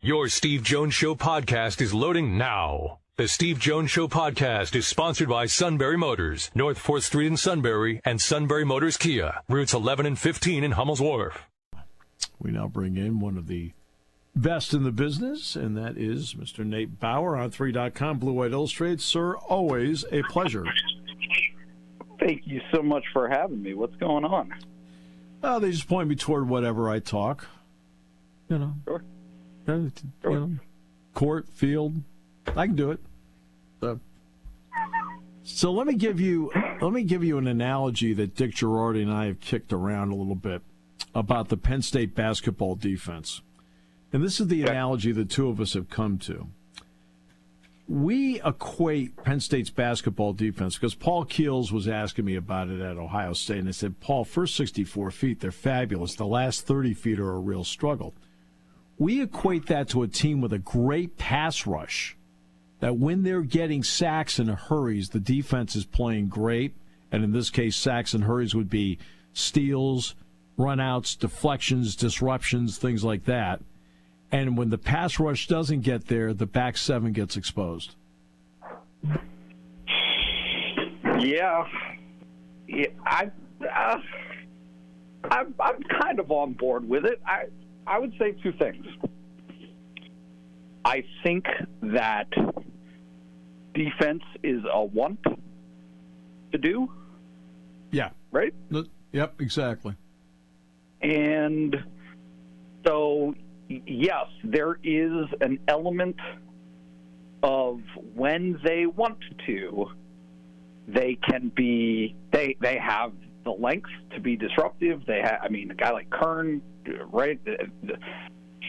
Your Steve Jones Show podcast is loading now. The Steve Jones Show podcast is sponsored by Sunbury Motors, North 4th Street in Sunbury, and Sunbury Motors Kia, routes 11 and 15 in Hummel's Wharf. We now bring in one of the best in the business, and that is Mr. Nate Bauer on 3.com, Blue White Illustrated. Sir, always a pleasure. Thank you so much for having me. What's going on? They just point me toward whatever I talk. You know. Sure. You know, court, field, I can do it. So let me give you an analogy that Dick Girardi and I have kicked around a little bit about the Penn State basketball defense. And this is the analogy the two of us have come to. We equate Penn State's basketball defense, because Paul Keels was asking me about it at Ohio State, and I said, Paul, first 64 feet, they're fabulous. The last 30 feet are a real struggle. We equate that to a team with a great pass rush, that when they're getting sacks and hurries, the defense is playing great, and in this case, sacks and hurries would be steals, runouts, deflections, disruptions, things like that. And when the pass rush doesn't get there, the back seven gets exposed. Yeah, I'm kind of on board with it. I would say two things. I think that defense is a want to do. Yeah. Right? Yep, exactly. And so, yes, there is an element of when they want to, they can be, they have the length to be disruptive. They have, a guy like Kern, right?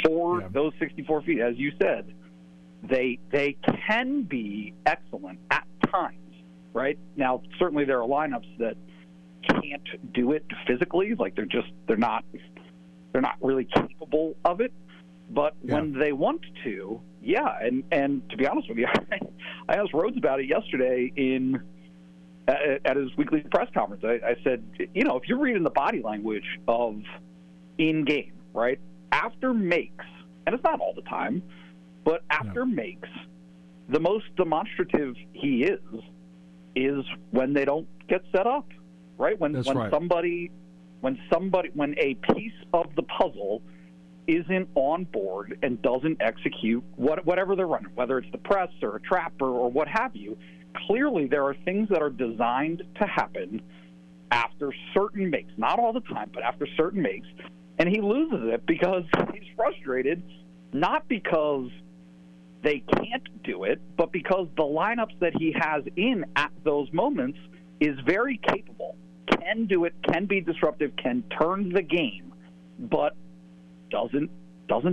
For those 64 feet, as you said, they can be excellent at times, right? Now, certainly there are lineups that can't do it physically, like they're not really capable of it. But when they want to, and to be honest with you, I asked Rhodes about it yesterday at his weekly press conference. I said, if you're reading the body language of in-game, right, after makes, and it's not all the time, but after makes, the most demonstrative he is when they don't get set up, right? When a piece of the puzzle isn't on board and doesn't execute whatever they're running, whether it's the press or a trap or what have you. Clearly, there are things that are designed to happen after certain makes, not all the time, but after certain makes, and he loses it because he's frustrated, not because they can't do it, but because the lineups that he has in at those moments is very capable, can do it, can be disruptive, can turn the game, but doesn't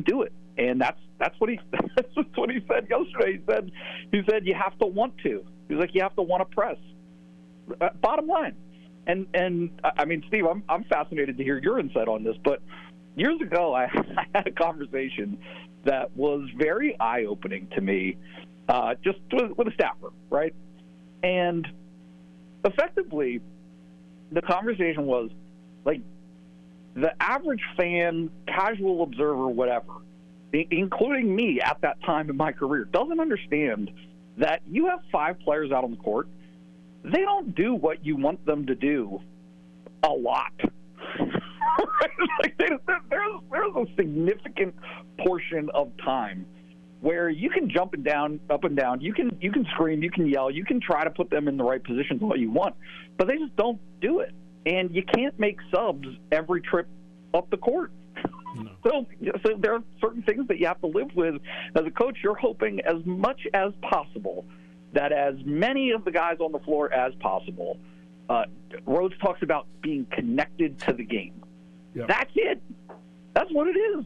do it. And that's what he said yesterday. He said you have to want to. He's like, you have to want to press. Bottom line. And Steve, I'm fascinated to hear your insight on this, but years ago I had a conversation that was very eye-opening to me, just with a staffer, right? And effectively, the conversation was like, the average fan, casual observer, whatever, including me at that time in my career, doesn't understand that you have 5 players out on the court. They don't do what you want them to do a lot. There's a significant portion of time where you can jump up and down, you can scream, you can yell, you can try to put them in the right positions all you want, but they just don't do it. And you can't make subs every trip up the court. No. So there are certain things that you have to live with. As a coach, you're hoping as much as possible that as many of the guys on the floor as possible. Rhodes talks about being connected to the game. Yep. That's it. That's what it is.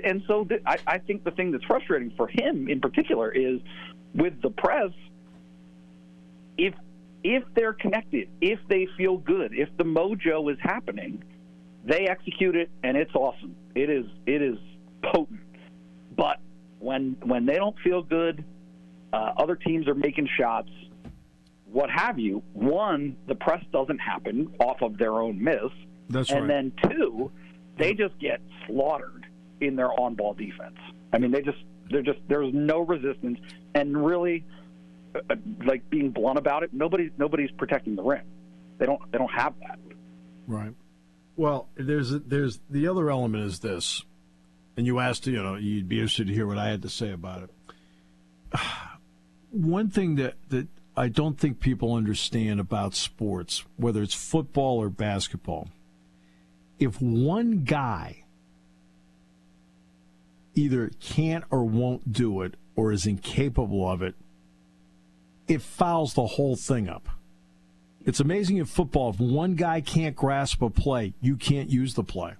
And so I think the thing that's frustrating for him in particular is with the press, if they're connected, if they feel good, if the mojo is happening, they execute it, and it's awesome. It is potent. But when they don't feel good, other teams are making shots, what have you. One, the press doesn't happen off of their own miss. That's right. And then two, they just get slaughtered in their on-ball defense. I mean, there's no resistance, and really, like being blunt about it, nobody's protecting the rim. They don't have that. Right. Well, there's the other element is this, and you asked, you'd be interested to hear what I had to say about it. One thing that I don't think people understand about sports, whether it's football or basketball, if one guy either can't or won't do it or is incapable of it, it fouls the whole thing up. It's amazing in football, if one guy can't grasp a play, you can't use the play.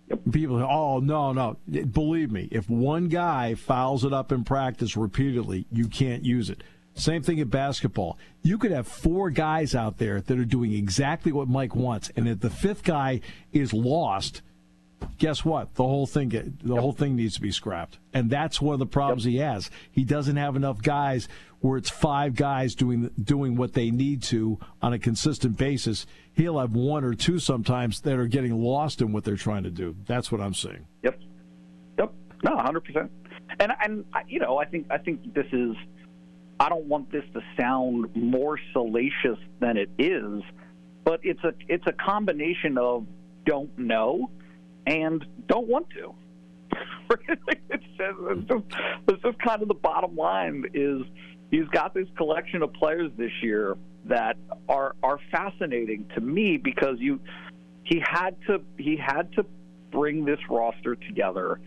Yep. People say, oh, no. Believe me, if one guy fouls it up in practice repeatedly, you can't use it. Same thing in basketball. You could have 4 guys out there that are doing exactly what Mike wants, and if the 5th guy is lost, guess what? The whole thing needs to be scrapped. And that's one of the problems he has. He doesn't have enough guys where it's 5 guys doing what they need to on a consistent basis. He'll have 1 or 2 sometimes that are getting lost in what they're trying to do. That's what I'm seeing. Yep. No, 100%. And I think this is. I don't want this to sound more salacious than it is, but it's a combination of don't know and don't want to. It's just kind of the bottom line is he's got this collection of players this year that are fascinating to me because he had to bring this roster together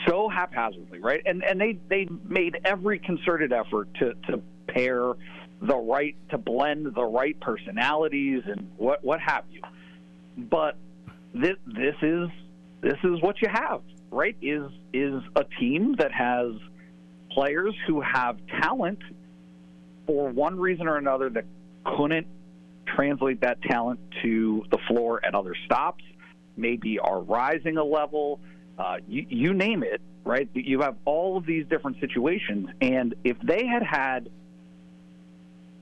so haphazardly, right? And they made every concerted effort to pair to blend the right personalities and what have you. But this is what you have, right? Is a team that has players who have talent for one reason or another that couldn't translate that talent to the floor at other stops, maybe are rising a level. You name it, right? You have all of these different situations, and if they had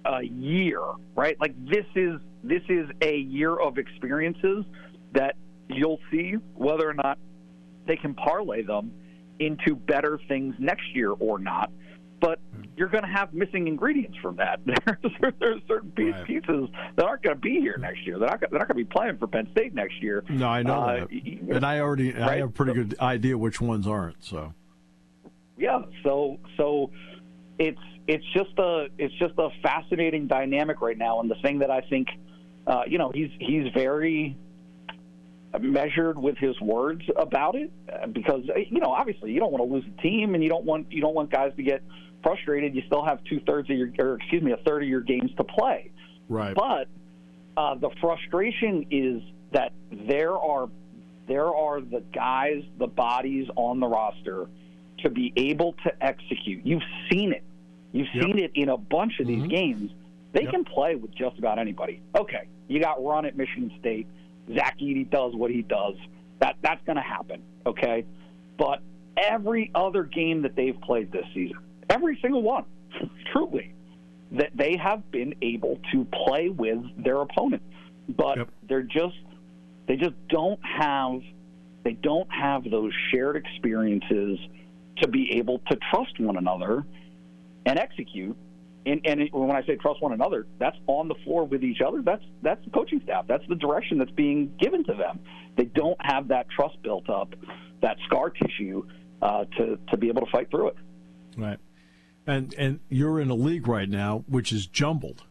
a year, right? Like this is a year of experiences that you'll see whether or not they can parlay them into better things next year or not. But you're going to have missing ingredients from that. There's certain pieces that aren't going to be here next year. They're not going to be playing for Penn State next year. No, I know that. And I have a pretty good idea which ones aren't. So yeah, so it's just a fascinating dynamic right now. And the thing that I think, he's very measured with his words about it because obviously you don't want to lose a team and you don't want guys to get frustrated. You still have a third of your games to play. Right. But the frustration is that there are the guys, the bodies on the roster to be able to execute. You've seen it. You've seen it in a bunch of these games. They can play with just about anybody. Okay, you got run at Michigan State. Zach Edey does what he does. That's going to happen, okay? But every other game that they've played this season, every single one, truly, that they have been able to play with their opponent. But they just don't have those shared experiences to be able to trust one another and execute. And when I say trust one another, that's on the floor with each other. That's the coaching staff. That's the direction that's being given to them. They don't have that trust built up, that scar tissue to be able to fight through it. Right. And you're in a league right now which is jumbled.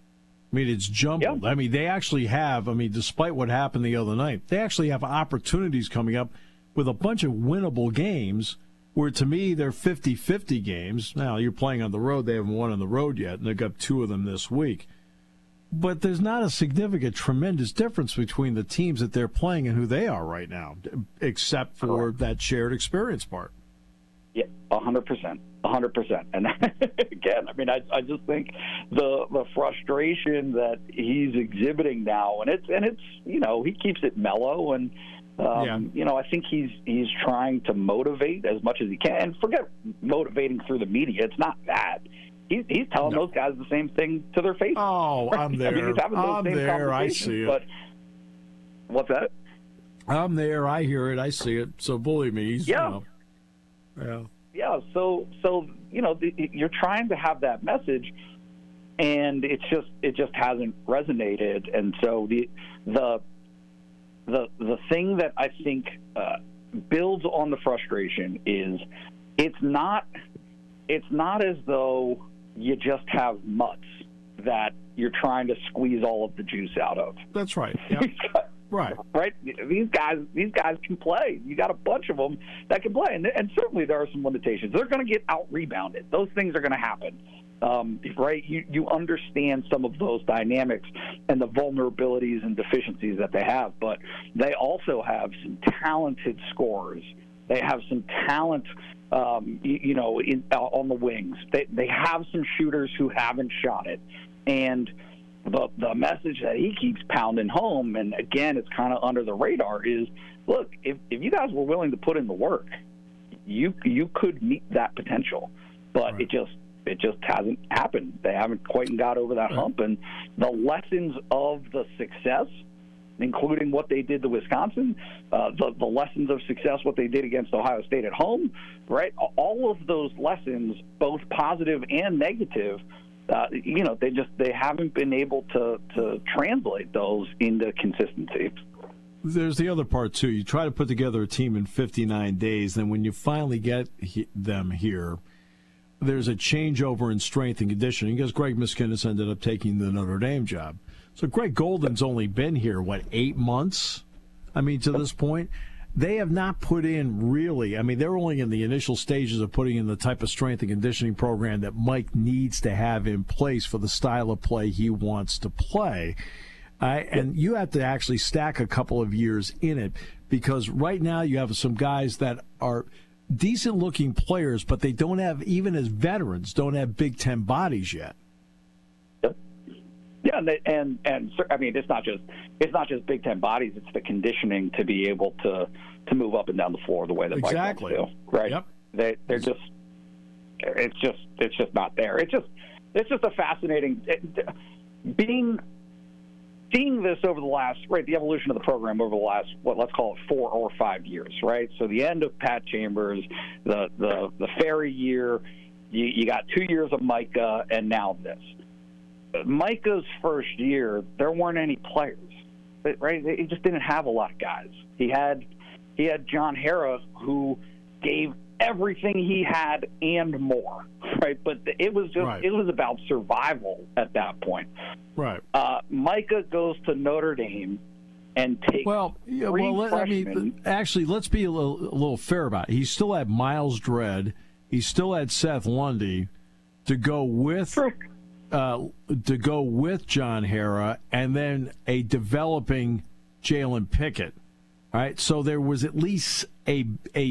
I mean, it's jumbled. Yeah. I mean, they actually have, despite what happened the other night, they actually have opportunities coming up with a bunch of winnable games where, to me, they're 50-50 games. Now, you're playing on the road. They haven't won on the road yet, and they've got 2 of them this week. But there's not a significant, tremendous difference between the teams that they're playing and who they are right now, except for that shared experience part. Yeah, 100%. 100%. And again, I just think the frustration that he's exhibiting now, and it's he keeps it mellow, and I think he's trying to motivate as much as he can. And forget motivating through the media; it's not that. He's telling those guys the same thing to their face. Oh, I'm there. He's having those I'm same there. I see it. But what's that? I'm there. I hear it. I see it. So believe me, he's Yeah. So you're trying to have that message, and it just hasn't resonated. And so the thing that I think builds on the frustration is it's not as though you just have mutts that you're trying to squeeze all of the juice out of. That's right. Yep. Right. These guys can play. You got a bunch of them that can play, and certainly there are some limitations. They're going to get out rebounded. Those things are going to happen. Right? You understand some of those dynamics and the vulnerabilities and deficiencies that they have, but they also have some talented scorers. They have some talent, on the wings. They have some shooters who haven't shot it, and the message that he keeps pounding home, and again, it's kind of under the radar, is look, if you guys were willing to put in the work, you could meet that potential, but right. It just hasn't happened. They haven't quite got over that hump, and the lessons of the success, including what they did to Wisconsin, the lessons of success, what they did against Ohio State at home, right? All of those lessons, both positive and negative, they haven't been able to translate those into consistency. There's the other part, too. You try to put together a team in 59 days, then when you finally get them here, there's a changeover in strength and conditioning because Greg Miskinnis ended up taking the Notre Dame job. So Greg Golden's only been here, 8 months? To this point? They have not put in really, they're only in the initial stages of putting in the type of strength and conditioning program that Mike needs to have in place for the style of play he wants to play. And you have to actually stack a couple of years in it because right now you have some guys that are decent-looking players, but they don't have, even as veterans, don't have Big Ten bodies yet. Yep. Yeah, and it's not just Big Ten bodies; it's the conditioning to be able to move up and down the floor the way that Mike wants to, right? Yep. They're just it's just not there. It's just a fascinating seeing this over the last, the evolution of the program over the last, let's call it 4 or 5 years, right? So the end of Pat Chambers, the Ferry year, you got 2 years of Micah, and now this. Micah's first year, there weren't any players, right? He just didn't have a lot of guys. He had John Harrah, who gave everything he had and more, right? But it was just it was about survival at that point. Right. Micah goes to Notre Dame and takes actually, let's be a little fair about it. He still had Miles Dredd. He still had Seth Lundy to go with John Harrah, and then a developing Jalen Pickett. All right, so there was at least a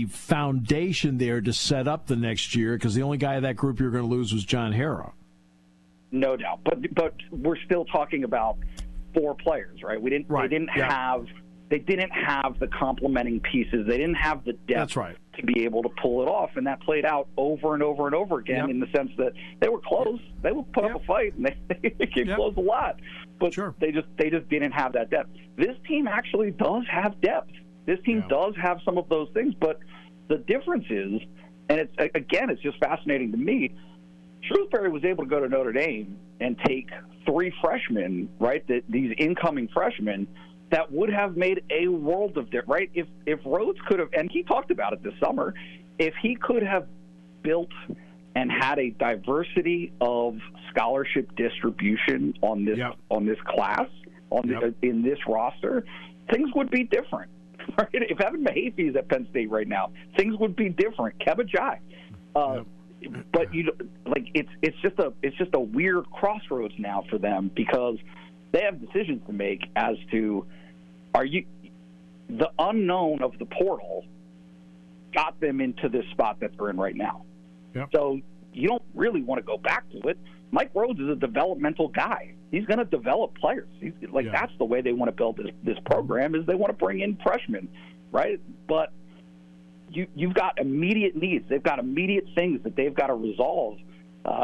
foundation there to set up the next year because the only guy in that group you were going to lose was John Harrah. No doubt, but we're still talking about 4 players, right? They didn't have the complementing pieces. They didn't have the depth to be able to pull it off, and that played out over and over and over again in the sense that they were close. They would put up a fight, and they came close a lot. But they just didn't have that depth. This team actually does have depth. This team does have some of those things, but the difference is, and it's just fascinating to me, Shrewsbury was able to go to Notre Dame and take 3 freshmen, right, these incoming freshmen, that would have made a world of difference, right? If Rhodes could have, and he talked about it this summer, if he could have built and had a diversity of scholarship distribution on this class, in this roster, things would be different. Right? If Evan Mahaffey is at Penn State right now, things would be different. Keba Jai. But it's just a weird crossroads now for them because they have decisions to make as to the unknown of the portal got them into this spot that they're in right now. Yep. So you don't really want to go back to it. Mike Rhodes is a developmental guy. He's going to develop players. That's the way they want to build this program, is they want to bring in freshmen, right? But you've got immediate needs. They've got immediate things that they've got to resolve.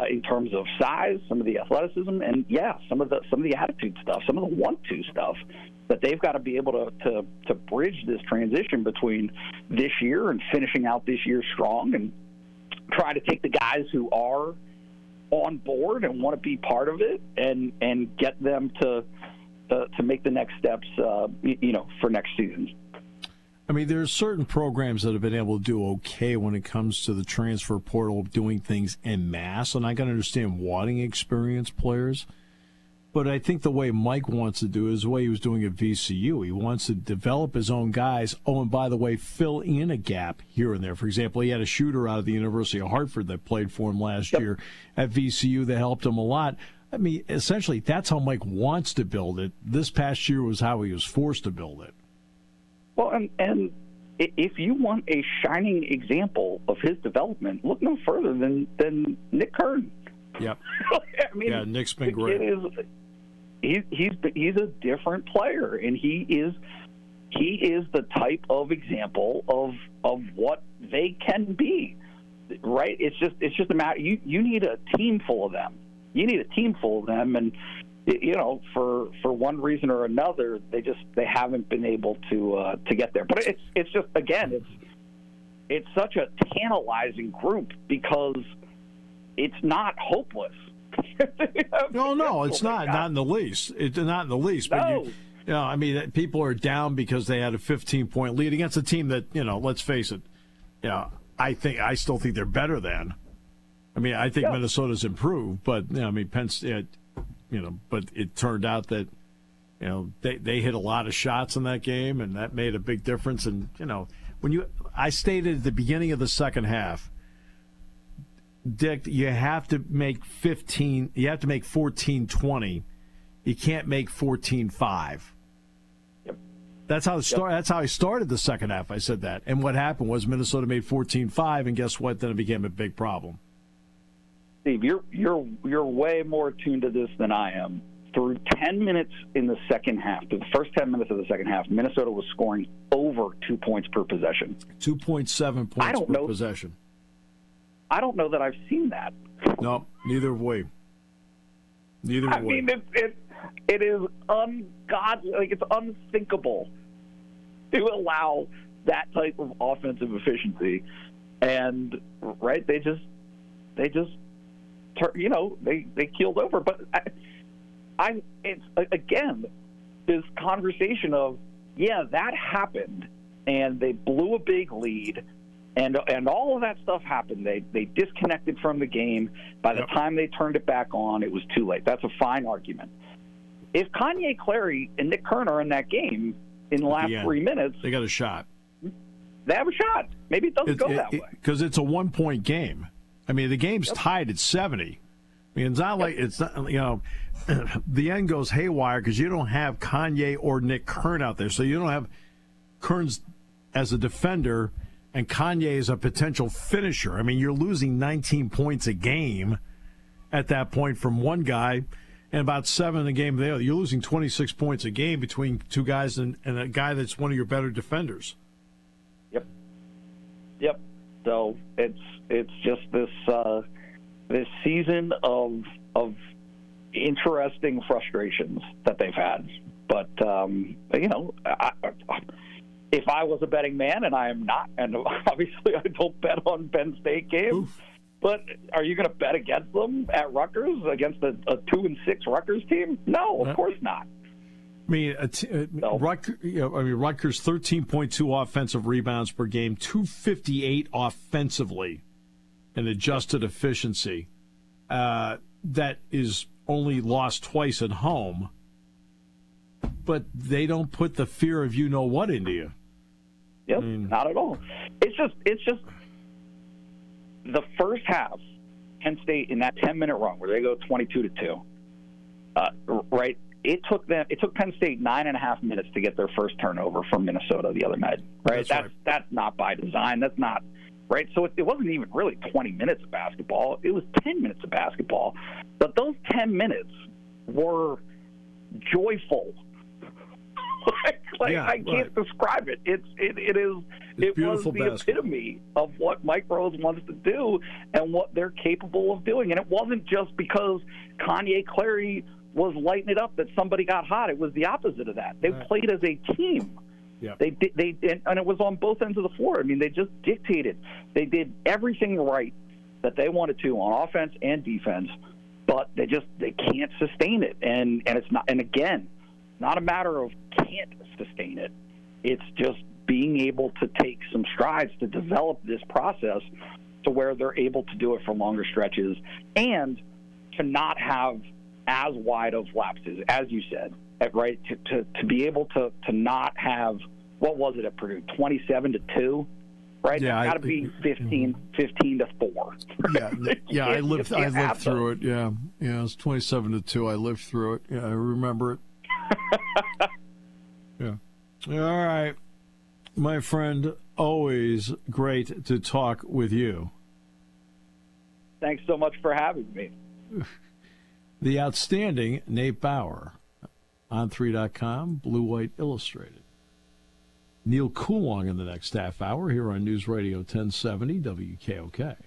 in terms of size, some of the athleticism, and some of the attitude stuff, some of the want-to stuff that they've got to be able to bridge this transition between this year and finishing out this year strong, and try to take the guys who are on board and want to be part of it, and get them to make the next steps, for next season. I mean, there's certain programs that have been able to do okay when it comes to the transfer portal, doing things en masse, and I can understand wanting experienced players. But I think the way Mike wants to do is the way he was doing at VCU. He wants to develop his own guys. Oh, and by the way, fill in a gap here and there. For example, he had a shooter out of the University of Hartford that played for him last year at VCU that helped him a lot. I mean, essentially, that's how Mike wants to build it. This past year was how he was forced to build it. Well, and if you want a shining example of his development, look no further than Nick Kern. Yep. I mean, Nick's been great. He's a different player, and he is the type of example of what they can be. Right? It's just a matter. You need a team full of them. And for one reason or another, they haven't been able to get there. But it's just, again, it's such a tantalizing group because it's not hopeless. No, it's not. Not in the least. It's not in the least. But no. I mean, people are down because they had a 15-point lead against a team that, let's face it, I still think they're better than. I mean, I think Minnesota's improved, but Penn State, but it turned out that, they hit a lot of shots in that game, and that made a big difference. And I stated at the beginning of the second half, Dick, you have to make 15. You have to make 14-20. You can't make 14-5. Yep. That's how That's how I started the second half. I said that, and what happened was Minnesota made 14-5, and guess what? Then it became a big problem. Steve, you're way more tuned to this than I am. Through 10 minutes in the second half, through the first 10 minutes of the second half, Minnesota was scoring over 2 points per possession. 2.7 points per possession. I don't know that I've seen that. No, neither have we. I mean, it is ungodly. Like, it's unthinkable to allow that type of offensive efficiency. And they keeled over. But it's again this conversation of that happened, and they blew a big lead. And all of that stuff happened. They disconnected from the game. By the time they turned it back on, it was too late. That's a fine argument. If Kanye Clary and Nick Kern are in that game in the last 3 minutes, they got a shot. They have a shot. Maybe it doesn't go that way. Because it's a 1-point game. I mean, the game's tied at 70. I mean, it's not like the end goes haywire because you don't have Kanye or Nick Kern out there. So you don't have Kern's as a defender and Kanye is a potential finisher. I mean, you're losing 19 points a game at that point from one guy and about 7 in the game there. You're losing 26 points a game between two guys and a guy that's one of your better defenders. Yep. So it's just this season of interesting frustrations that they've had. But, if I was a betting man, and I am not, and obviously I don't bet on Penn State games, but are you going to bet against them at Rutgers, against a 2-6 Rutgers team? No, of course not. I mean, Rutgers 13.2 offensive rebounds per game, 258 offensively, an adjusted efficiency. That is only lost twice at home, but they don't put the fear of you-know-what into you. Yep, not at all. It's just the first half, Penn State in that 10-minute run where they go 22-2. Right, it took Penn State 9.5 minutes to get their first turnover from Minnesota the other night. Right, that's not by design. That's not right. So it wasn't even really 20 minutes of basketball. It was 10 minutes of basketball. But those 10 minutes were joyful. I can't describe it. It was the basketball. epitome of what Mike Rose wants to do and what they're capable of doing. And it wasn't just because Kanye Clary was lighting it up that somebody got hot. It was the opposite of that. They played as a team. Yeah. And it was on both ends of the floor. I mean, they just dictated. They did everything right that they wanted to on offense and defense, but they can't sustain it. And it's not. And again, not a matter of can't sustain it. It's just being able to take some strides to develop this process to where they're able to do it for longer stretches and to not have as wide of lapses, as you said, right? To be able to not have, what was it at Purdue, 27-2, right? Yeah, It's got to be 15-4. Yeah, I lived through it. Yeah, it was 27-2. I lived through it. Yeah, I remember it. Yeah. All right, my friend. Always great to talk with you. Thanks so much for having me. The outstanding Nate Bauer, on3.com, Blue White Illustrated. Neil Coulong in the next half hour here on News Radio 1070 WKOK.